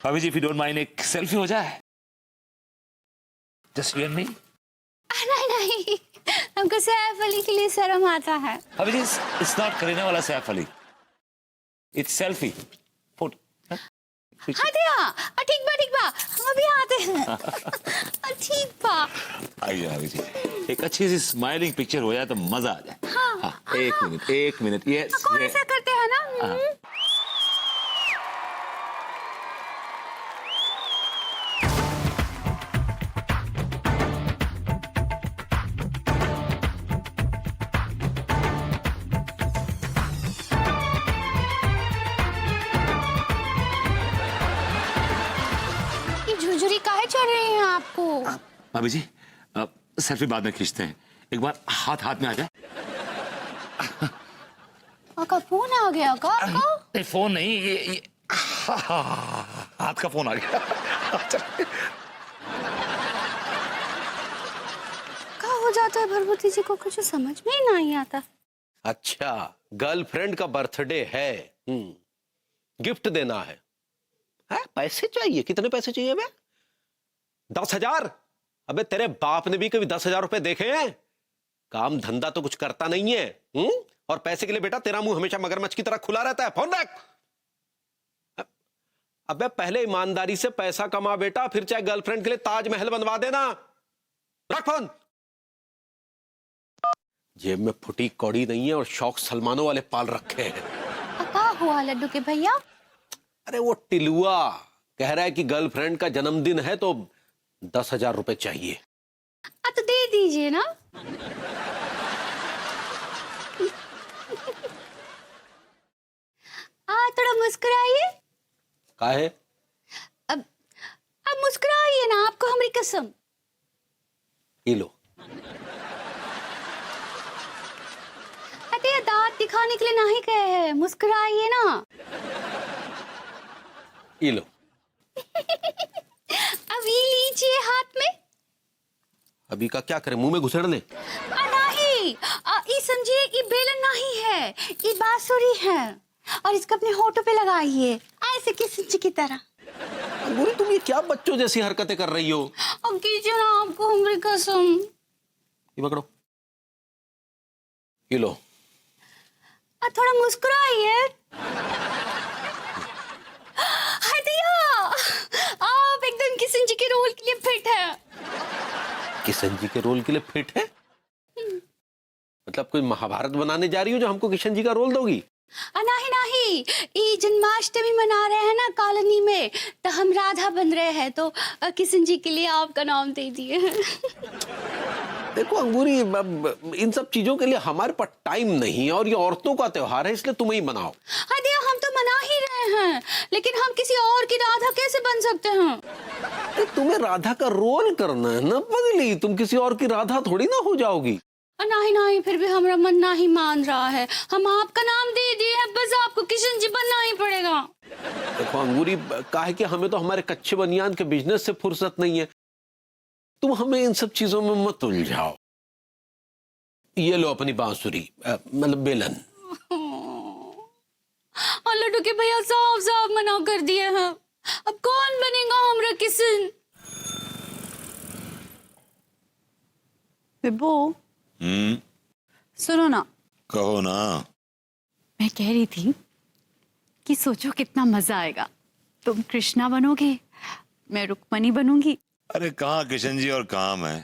भाभी जी, if you don't mind, एक selfie हो जाए, जस्ट यू एंड मी। नहीं नहीं, हमको सैफ अली के लिए शर्म आता है। भाभी जी, इट्स नॉट करीना वाला Saif Ali, it's selfie photo. हाँ दिया, ठीक बा, हम अभी आते हैं। ठीक बा। आइए भाभी जी, एक अच्छी सी स्माइलिंग पिक्चर हो जाए तो मजा आ जाए। हाँ, एक मिनट, यस। कौन ऐसा करते हैं ना? झुरझुरी काहे चढ़ रही हैं आपको? भाभी जी, सेल्फी बाद में खींचते हैं, एक बार हाथ हाथ में आ जाए। आपका फोन आ गया का? नहीं, फोन नहीं, ये हाथ का फोन आ गया। क्या हो जाता है भरभूति जी को, कुछ समझ में ही नहीं आता। अच्छा, गर्लफ्रेंड का बर्थडे है, गिफ्ट देना है, पैसे चाहिए। कितने पैसे चाहिए बे? 10,000? अबे तेरे बाप ने भी कभी 10,000 रुपए देखे हैं? काम धंधा तो कुछ करता नहीं है, और पैसे के लिए बेटा तेरा मुंह हमेशा मगरमच्छ की तरह खुला रहता है। फोन रख। अबे पहले ईमानदारी से पैसा कमा बेटा, फिर चाहे गर्लफ्रेंड के लिए ताजमहल बनवा देना। रख फोन। जेब में फुटी कौड़ी नहीं है और शौक सलमानों वाले पाल रखे हैं। क्या हुआ लड्डू के भैया? अरे वो टिलुआ कह रहा है कि गर्लफ्रेंड का जन्मदिन है तो 10,000 रुपए चाहिए। तो दे दीजिए ना। थोड़ा मुस्कुराइए। काहे? अब मुस्कुराइए ना, आपको हमारी कसम। ये लो। अरे दांत दिखाने के लिए नहीं कहे हैं, मुस्कुराइए ना। ये लो। अभी लीजिए हाथ में। अभी का क्या करें, मुंह में घुसेड़ ले? नहीं, ये समझिए ये बेलन नहीं है, ये बांसुरी है, और इसको अपने होठों पे लगाइए ऐसे किसी की तरह। अंगूरी, तुम ये क्या बच्चों जैसी हरकतें कर रही हो? अब कीजिए ना, आपको हमारी कसम। ये पकड़ो। ये लो। थोड़ा मुस्कुराइए। आप एकदम किशन जी के रोल के लिए फिट है। किशन जी के रोल के लिए फिट है? मतलब कोई महाभारत बनाने जा रही हो जो हमको किशन जी का रोल दोगी? नहीं, ये जन्माष्टमी मना रहे हैं ना कॉलोनी में, तो हम राधा बन रहे हैं, तो किशन जी के लिए आपका नाम दे दिए। देखो अंगूरी, इन सब चीजों के लिए हमारे पास टाइम नहीं है, और ये औरतों का त्योहार है, इसलिए तुम ही मनाओ। दिया, हम तो मना ही रहे हैं, लेकिन हम किसी और की राधा कैसे बन सकते हैं? तुम्हें राधा का रोल करना है ना पगली, तुम किसी और की राधा थोड़ी ना हो जाओगी। नहीं, फिर भी हमारा मन नहीं मान रहा है। हम आपका नाम दे दिए हैं, बस आपको किशन जी बनना ही पड़ेगा। देखो अंगूरी, काहे कि हमें तो हमारे कच्चे बनियान के बिजनेस से फुर्सत नहीं है, तुम हमें इन सब चीजों में मत उलझाओ। ये लो अपनी बांसुरी, मतलब बेलन। लड्डू के भैया साफ मना कर दिए हैं, अब कौन बनेगा हमारा किशन? बिब्बू, सुनो ना। कहो ना। मैं कह रही थी कि सोचो कितना मजा आएगा, तुम कृष्णा बनोगे, मैं रुक्मणी बनूंगी। अरे कहाँ किशन जी और कहाँ मैं,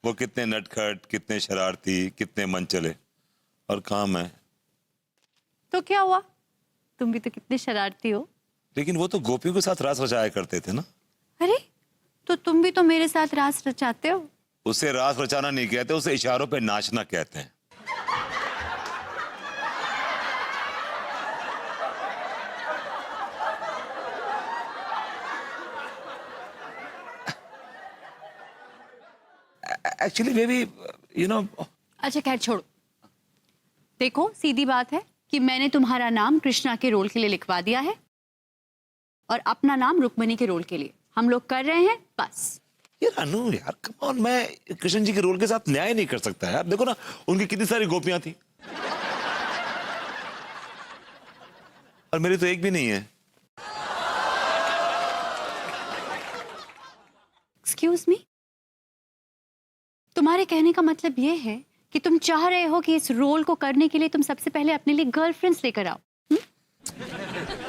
वो कितने नटखट, कितने शरारती, कितने मनचले, और कहाँ मैं। तो क्या हुआ, तुम भी तो कितने शरारती हो। लेकिन वो तो गोपियों के साथ रास रचाया करते थे ना। अरे तो तुम भी तो मेरे साथ रास रचाते हो। उसे रास रचाना नहीं कहते, उसे इशारों पे नाचना कहते हैं। Actually baby, you know. अच्छा खैर छोड़ो, देखो सीधी बात है कि मैंने तुम्हारा नाम कृष्णा के रोल के लिए लिखवा दिया है, और अपना नाम रुक्मणी के रोल के लिए हम लोग कर रहे हैं, बस। यार अनु, यार कम ऑन, मैं कृष्ण जी के रोल के साथ न्याय नहीं कर सकता यार। देखो ना, उनकी कितनी सारी गोपियां थी और मेरी तो एक भी नहीं है। एक्सक्यूज मी, तुम्हारे कहने का मतलब ये है कि तुम चाह रहे हो कि इस रोल को करने के लिए तुम सबसे पहले अपने लिए गर्लफ्रेंड्स लेकर आओ?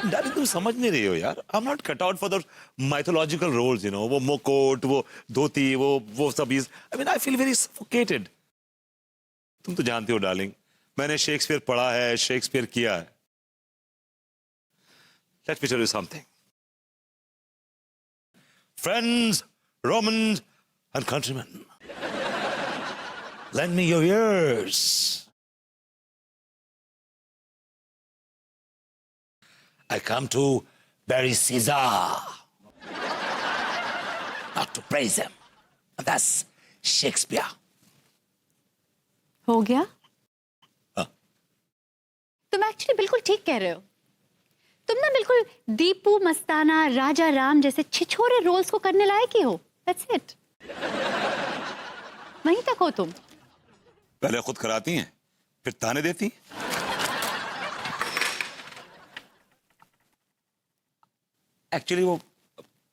डार्लिंग तुम समझ नहीं रही हो यार। I am not cut out for the mythological roles, you know, वो मुकोट, वो धोती, वो सब। I mean I feel very suffocated. तुम तो जानती हो डार्लिंग, मैंने शेक्सपियर पढ़ा है, शेक्सपियर किया है। Let me tell you something, friends, Romans and countrymen, lend me your ears. I come to bury Caesar, not to praise him. And that's Shakespeare. हो गया? हाँ। तुम एक्चुअली बिल्कुल ठीक कह रहे हो। तुम ना बिल्कुल दीपू मस्ताना, राजा राम जैसे छिछोरे रोल्स को करने लायक ही हो। That's it. वहीं तक हो तुम। पहले खुद कराती हैं, फिर ताने देती। एक्चुअली वो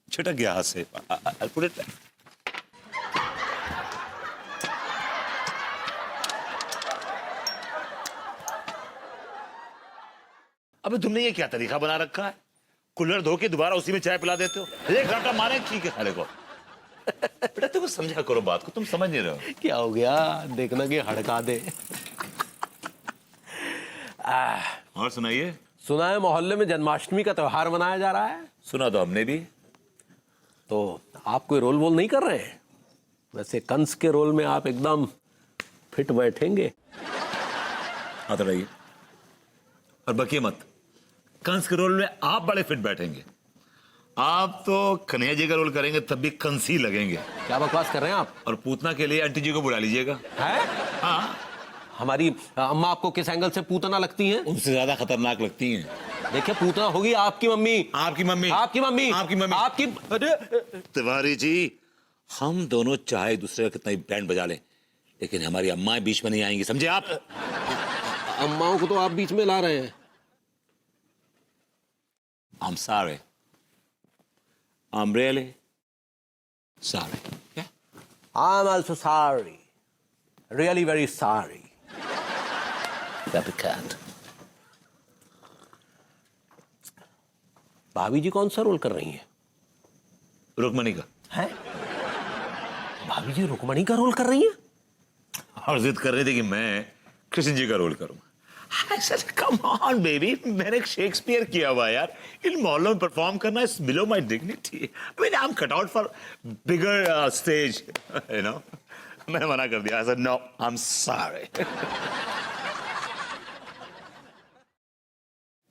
छिटक गया हाथ से। I'll put it back. अबे तुमने ये क्या तरीका बना रखा है? कूलर धो के दोबारा उसी में चाय पिला देते हो। एक घंटा मारे ठीक है खाने को। बेटा तुम समझा करो बात को, तुम समझ नहीं रहे हो। क्या हो गया? देखना कि हड़का दे। और सुनाइए। सुना है मोहल्ले में जन्माष्टमी का त्योहार मनाया जा रहा है। सुना तो हमने भी। तो आप कोई रोल वोल नहीं कर रहे हैं? वैसे कंस के रोल में आप एकदम फिट बैठेंगे। आते रहिए और बकिए मत। कंस के रोल में आप बड़े फिट बैठेंगे। आप तो कन्हैया जी का रोल करेंगे तब भी कंसी लगेंगे। क्या बकवास कर रहे हैं आप? और पूतना के लिए आंटी जी को बुला लीजिएगा। है? हाँ, हमारी अम्मा आपको किस एंगल से पूतना लगती हैं? उनसे ज्यादा खतरनाक लगती हैं। देखिए पूतना होगी आपकी मम्मी। आपकी मम्मी। आपकी मम्मी। आपकी मम्मी। आपकी। अरे तिवारी जी, हम दोनों चाहे दूसरे का कितना ही बैंड बजा लें, लेकिन हमारी अम्माएं बीच में नहीं आएंगी, समझे आप? अम्माओं को तो आप बीच में ला रहे हैं। I'm sorry. I'm really sorry. Yeah? I'm also sorry. Really very sorry. That cat. भाभी जी कौन सा रोल कर रही हैं? रुक्मणी का। हैं? भाभी जी रुक्मणी का रोल कर रही हैं? और जिद कर रही थी कि मैं कृष्ण जी का रोल करूं। I said, come on, baby. मैंने शेक्सपियर किया हुआ है यार। इन मोहल्लों में परफॉर्म करना is below my dignity. I mean, I'm cut out for bigger stage, you know. मैंने मना कर दिया। I said, no, I'm sorry.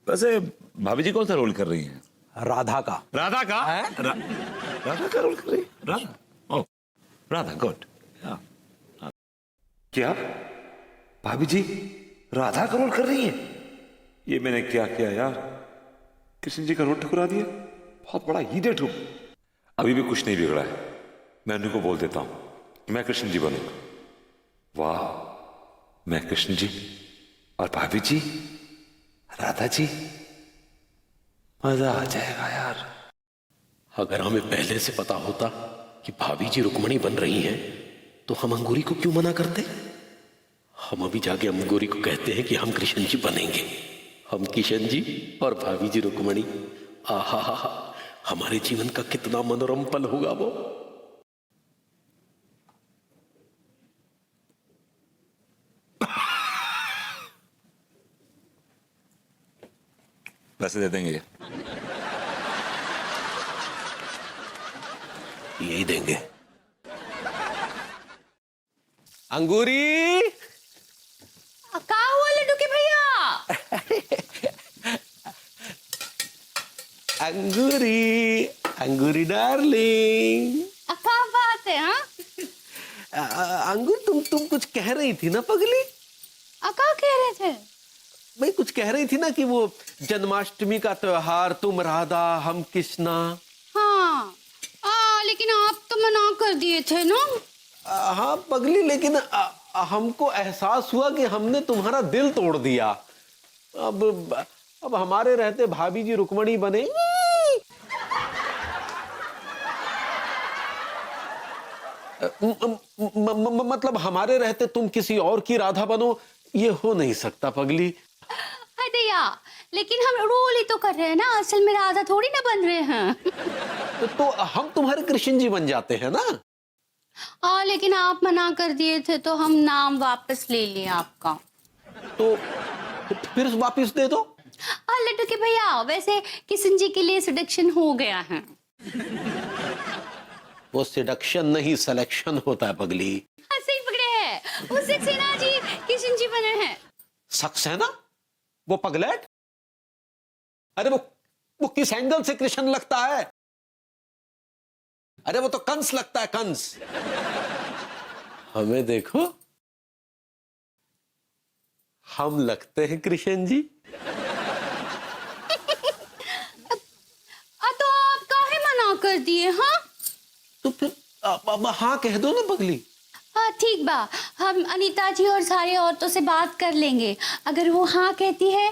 वैसे भाभी जी कौन सा रोल कर रही हैं? राधा का। राधा का? राधा का रोल कर रही है? राधा? ओह, राधा, गुड। क्या? भाभी जी राधा का रोल कर रही है? ये मैंने क्या किया यार? कृष्ण जी का रोल ठुकरा दिया। बहुत बड़ा हीडेड हूं। अभी भी कुछ नहीं बिगड़ा है। मैं उनको बोल देता हूं कि मैं कृष्ण जी बनूंगा। वाह, मैं कृष्ण जी और भाभी जी राधा जी, मजा आ जाएगा यार। अगर हमें पहले से पता होता कि भाभी जी रुक्मणी बन रही हैं, तो हम अंगूरी को क्यों मना करते? हम अभी जाके अंगूरी को कहते हैं कि हम कृष्ण जी बनेंगे। हम किशन जी और भाभी जी रुक्मणी। आहा, हमारे जीवन का कितना मनोरम पल होगा वो। पैसे दे देंगे? यही देंगे। अंगूरी, क्या हुआ लड्डू के भैया? अंगूरी, अंगूरी डार्लिंग। क्या बात है? हाँ, अंगूर तुम कुछ कह रही थी ना पगली? क्या कह रहे थे? भाई कुछ कह रही थी ना कि वो जन्माष्टमी का त्योहार, तुम राधा हम कृष्णा। हाँ, लेकिन आप तो मना कर दिए थे ना। हाँ पगली, लेकिन हमको एहसास हुआ कि हमने तुम्हारा दिल तोड़ दिया। अब हमारे रहते भाभी जी रुक्मणी बने। मतलब हमारे रहते तुम किसी और की राधा बनो, ये हो नहीं सकता पगली। अरे यार, लेकिन हम रोल ही तो कर रहे हैं ना, असल में राधा थोड़ी ना बन रहे हैं। तो हम तुम्हारे कृष्ण जी बन जाते हैं ना। हाँ, लेकिन आप मना कर दिए थे तो हम नाम वापस ले लिए आपका। तो फिर वापिस दे दो। हाँ लड्डू के भैया, वैसे किशन जी के लिए सिलेक्शन हो गया है। वो सिडक्शन नहीं, सिलेक्शन होता है पगली। हाँ सही पकड़े हैं, वो सक्सेना जी किशन जी बने हैं। सक्सेना? वो पगलेट? अरे वो किस एंगल से कृष्ण लगता है? अरे वो तो कंस लगता है, कंस। हमें देखो, हम लगते हैं कृष्ण जी। तो आप काहे मना कर दिए? हाँ तो फिर अब हाँ कह दो ना पगली। हाँ ठीक बा, हम अनीता जी और सारे औरतों से बात कर लेंगे। अगर वो हाँ कहती है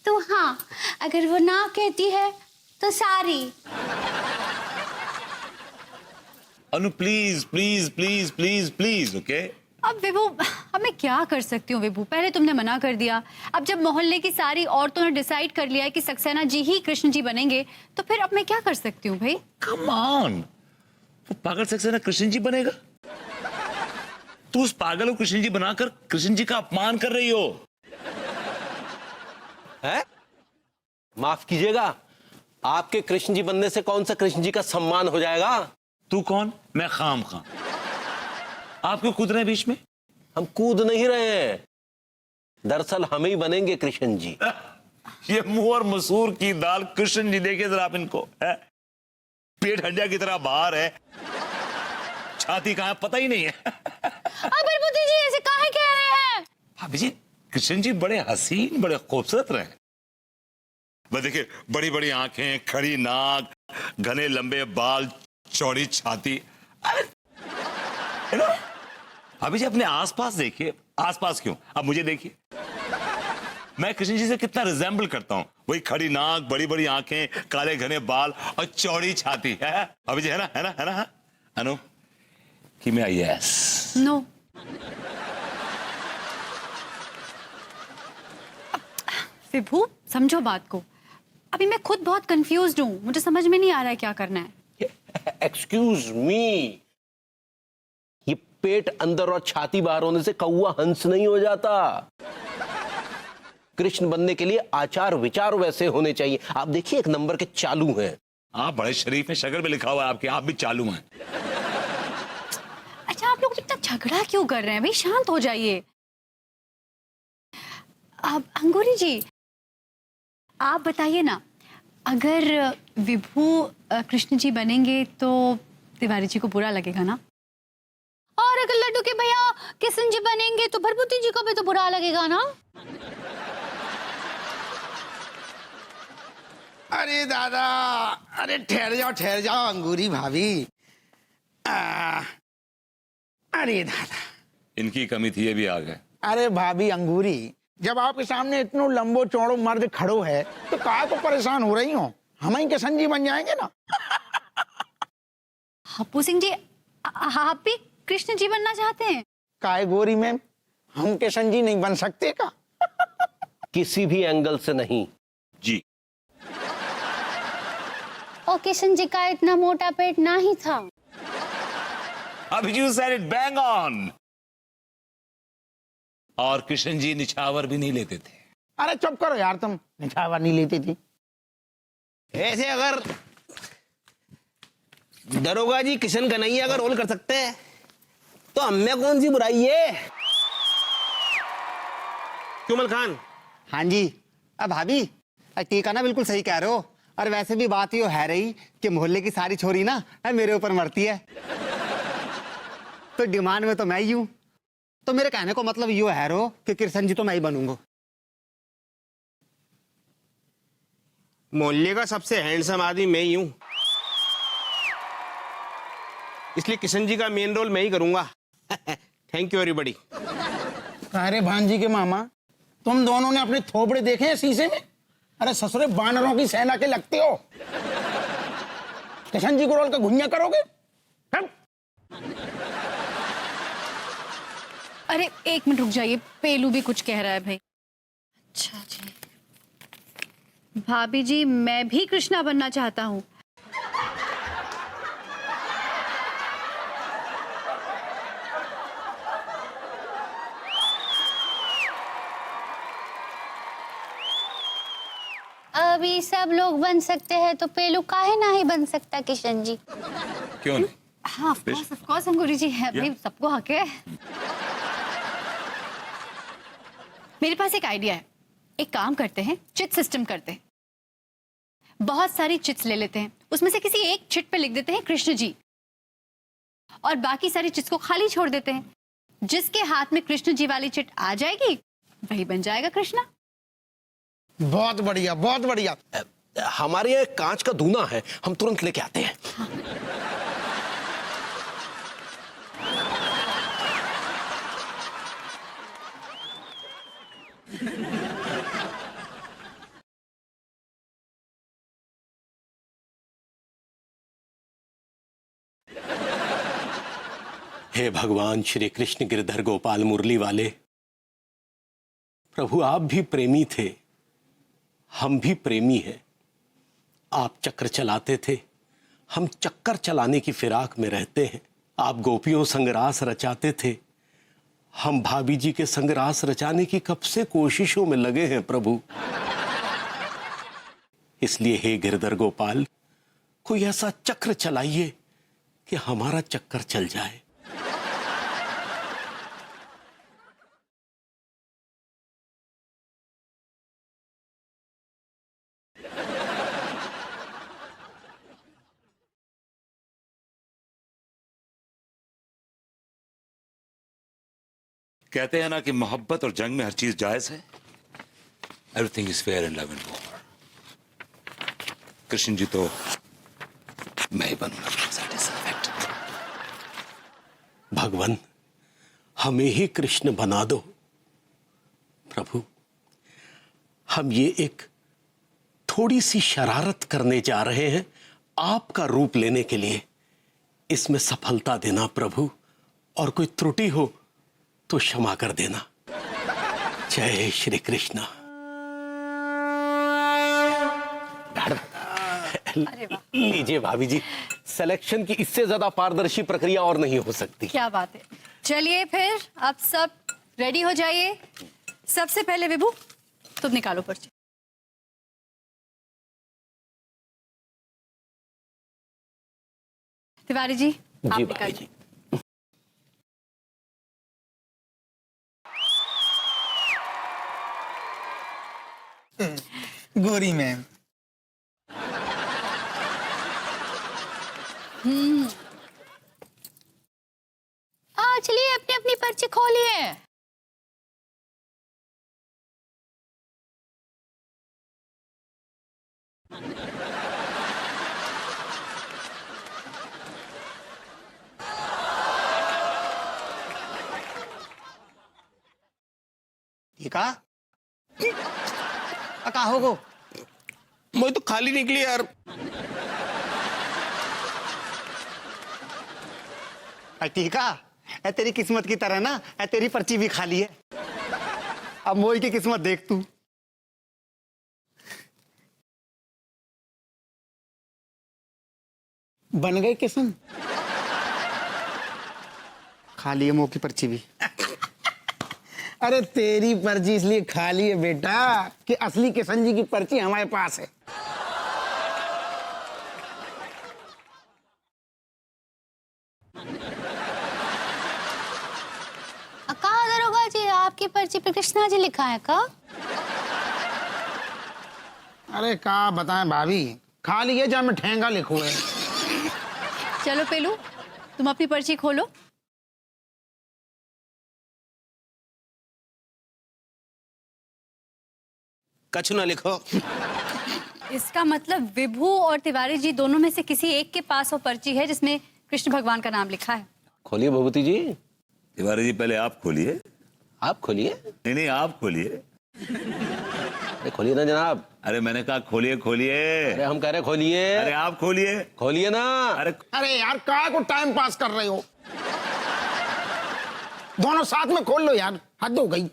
तो हाँ, अगर वो ना कहती है तो sorry. Anu please please please please please, okay. अब विभू, अब मैं क्या कर सकती हूँ विभू? पहले तुमने मना कर दिया, अब जब मोहल्ले की सारी औरतों ने डिसाइड कर लिया है कि सक्सेना जी ही कृष्ण जी बनेंगे, तो फिर अब मैं क्या कर सकती हूँ भाई? कम ऑन, वो पागल सक्सेना कृष्ण जी बनेगा? तू उस पागल को कृष्ण जी बनाकर कृष्ण जी का अपमान कर रही हो। है? माफ कीजिएगा, आपके कृष्ण जी बनने से कौन सा कृष्ण जी का सम्मान हो जाएगा? तू कौन? मैं खाम खां। आप क्यों कूद रहे हैं बीच में? हम कूद नहीं रहे हैं, दरअसल हम ही बनेंगे कृष्ण जी। ये मुंह और मसूर की दाल कृष्ण जी, देखिए जरा आप इनको, है? पेट हंडिया की तरह बाहर है, छाती कहां पता ही नहीं है। अगर बुद्धि जी ऐसे काहे कह रहे हैं? भाभी जी, कृष्ण जी बड़े हसीन, बड़े खूबसूरत रहे। बस देखिए, बड़ी बड़ी आंखें, खड़ी नाक, घने लंबे बाल, चौड़ी छाती। अरे भाभी जी, अपने आसपास देखिए। आसपास क्यों, अब मुझे देखिए, मैं कृष्ण जी से कितना रिजेंबल करता हूं। वही खड़ी नाक, बड़ी बड़ी आंखें, काले घने बाल और चौड़ी छाती है। भाभी जी, है ना, है ना, है ना? अनु कि मैं यस नो। विभू समझो बात को, अभी मैं खुद बहुत कंफ्यूज्ड हूँ, मुझे समझ में नहीं आ रहा है क्या करना है। एक्सक्यूज मी, ये पेट अंदर और छाती बाहर होने से कौवा हंस नहीं हो जाता। कृष्ण बनने के लिए आचार विचार वैसे होने चाहिए। आप देखिए, एक नंबर के चालू हैं। आप बड़े शरीफ हैं, शक्ल पे लिखा हुआ है आपके, आप भी चालू हैं। अच्छा, आप लोग इतना झगड़ा क्यों कर रहे हैं भाई? शांत हो जाइए। अब अंगूरी जी, आप बताइए ना, अगर विभू कृष्ण जी बनेंगे तो तिवारी जी को बुरा लगेगा ना? और अगर लड्डू के भैया कृष्ण जी बनेंगे तो भरभूति जी को भी तो बुरा लगेगा ना? अरे दादा, अरे ठहर जाओ अंगूरी भाभी। अरे दादा, इनकी कमी थी, ये भी आ गए। अरे भाभी अंगूरी, जब आपके सामने इतनो लंबो चौड़ो मर्द खड़ो है तो काहे को परेशान हो रही हो? हम ही कृष्ण जी बन जाएंगे ना। हप्पू सिंह जी, आप भी कृष्ण जी बनना चाहते हैं? काहे गोरी मैम, हम कृष्ण जी नहीं बन सकते का? किसी भी एंगल से नहीं जी। और कृष्ण जी का इतना मोटा पेट ना ही था। अभी you said it bang on. और कृष्ण जी निछावर भी नहीं लेते थे। अरे चुप करो यार, तुम निछावर नहीं लेती थी। ऐसे अगर दरोगा जी किशन कन्हैया का रोल कर सकते हैं तो हमें कौन सी बुराई है? क्यों मलखान? हाँ जी। अब भाभी, टीका ना बिल्कुल सही कह रहे हो। और वैसे भी बात ये है रही कि मोहल्ले की सारी छोरी ना मेरे ऊपर मरती है, तो डिमांड में तो मैं ही हूं। तो मेरे कहने को मतलब यो है रो कि कृष्ण जी तो मैं ही बनूंगा। मोहल्ले का सबसे हैंडसम आदमी मैं ही हूं, इसलिए किशन जी का मेन रोल मैं ही करूंगा। Thank you everybody. अरे भांजी के मामा, तुम दोनों ने अपने थोपड़े देखे हैं शीशे में? अरे ससुरे बानरों की सेना के लगते हो। कृष्ण जी को रोल का घुइयां करोगे? अरे एक मिनट रुक जाइए, पेलू भी कुछ कह रहा है भाई। अच्छा जी भाभी जी, मैं भी कृष्णा बनना चाहता हूँ। अभी सब लोग बन सकते हैं तो पेलू काहे ना ही बन सकता किशन जी। क्यों नहीं? हाँ ऑफ कोर्स हम गुरु जी है भाई, सबको हक है। मेरे पास एक आइडिया है, एक काम करते हैं, चिट सिस्टम करते हैं। बहुत सारी चिट्स ले लेते हैं, उसमें से किसी एक चिट पे लिख देते हैं कृष्ण जी, और बाकी सारी चिट्स को खाली छोड़ देते हैं। जिसके हाथ में कृष्ण जी वाली चिट आ जाएगी वही बन जाएगा कृष्णा। बहुत बढ़िया, बहुत बढ़िया। हमारे यहाँ कांच का दूना है, हम तुरंत लेके आते हैं। हे भगवान श्री कृष्ण गिरधर गोपाल मुरली वाले प्रभु, आप भी प्रेमी थे, हम भी प्रेमी हैं। आप चक्र चलाते थे, हम चक्कर चलाने की फिराक में रहते हैं। आप गोपियों संग रास रचाते थे, हम भाभी जी के संग रास रचाने की कब से कोशिशों में लगे हैं प्रभु। इसलिए हे गिरधर गोपाल, कोई ऐसा चक्र चलाइए कि हमारा चक्कर चल जाए। कहते हैं ना कि मोहब्बत और जंग में हर चीज जायज है। Everything is fair in love and war. Krishna ji तो मैं ही बनूंगा। भगवान, हमें ही कृष्ण बना दो प्रभु। हम ये एक थोड़ी सी शरारत करने जा रहे हैं आपका रूप लेने के लिए। इसमें सफलता देना प्रभु, और कोई त्रुटि हो तो क्षमा कर देना। जय श्री कृष्णा। लीजिए भाभी जी, सिलेक्शन की इससे ज्यादा पारदर्शी प्रक्रिया और नहीं हो सकती। क्या बात है। चलिए फिर आप सब रेडी हो जाइए। सबसे पहले विभू तुम निकालो पर्ची। तिवारी जी आप जी भाई निकालिए। जी। गोरी मैम, चलिए अपनी अपनी पर्ची खोलिए। ठीक है का होगो? मैं तो खाली निकली यार। टीका है तेरी किस्मत की तरह ना, है तेरी पर्ची भी खाली है। अब मोई की किस्मत देख तू। बन गए किशन। खाली है मोह की पर्ची भी। अरे तेरी पर्ची इसलिए खाली है बेटा कि असली किशन जी की पर्ची हमारे पास है। कहा दरोगा जी, आपकी पर्ची पे कृष्णा जी लिखा है का? अरे का बताएं भाभी, खाली है जहाँ में ठेंगा लिखो है। चलो पेलू तुम अपनी पर्ची खोलो। कछु ना लिखो। इसका मतलब विभू और तिवारी जी दोनों में से किसी एक के पास वो पर्ची है जिसमें कृष्ण भगवान का नाम लिखा है। खोलिए भभूति जी। तिवारी जी पहले आप खोलिए। आप खोलिए। नहीं नहीं आप खोलिए। अरे खोलिए ना जनाब। अरे मैंने कहा खोलिए खोलिए। अरे हम कह रहे खोलिए। अरे आप खोलिए। खोलिए ना। अरे अरे यार का को टाइम पास कर रहे हो? दोनों साथ में खोल लो यार, हद हो गई।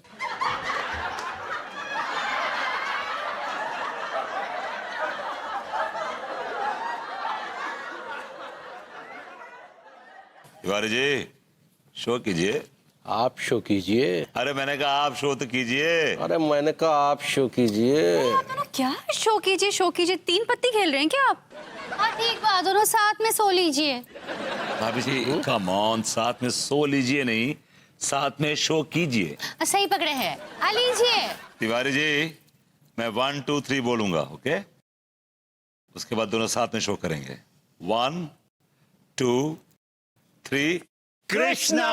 तिवारी जी शो कीजिए। आप शो कीजिए। अरे मैंने कहा आप शो तो कीजिए। अरे मैंने कहा आप शो कीजिए। दोनों क्या शो कीजिए, 3 पत्ती खेल रहे हैं क्या आप? और ठीक बात, दोनों साथ में सो लीजिए। भाभी जी कम ऑन, साथ में सो लीजिए नहीं, साथ में शो कीजिए। सही पकड़े हैं, आ लीजिए। तिवारी जी मैं 1 2 3 बोलूंगा, ओके? उसके बाद दोनों साथ में शो करेंगे। 1 2 3 कृष्णा।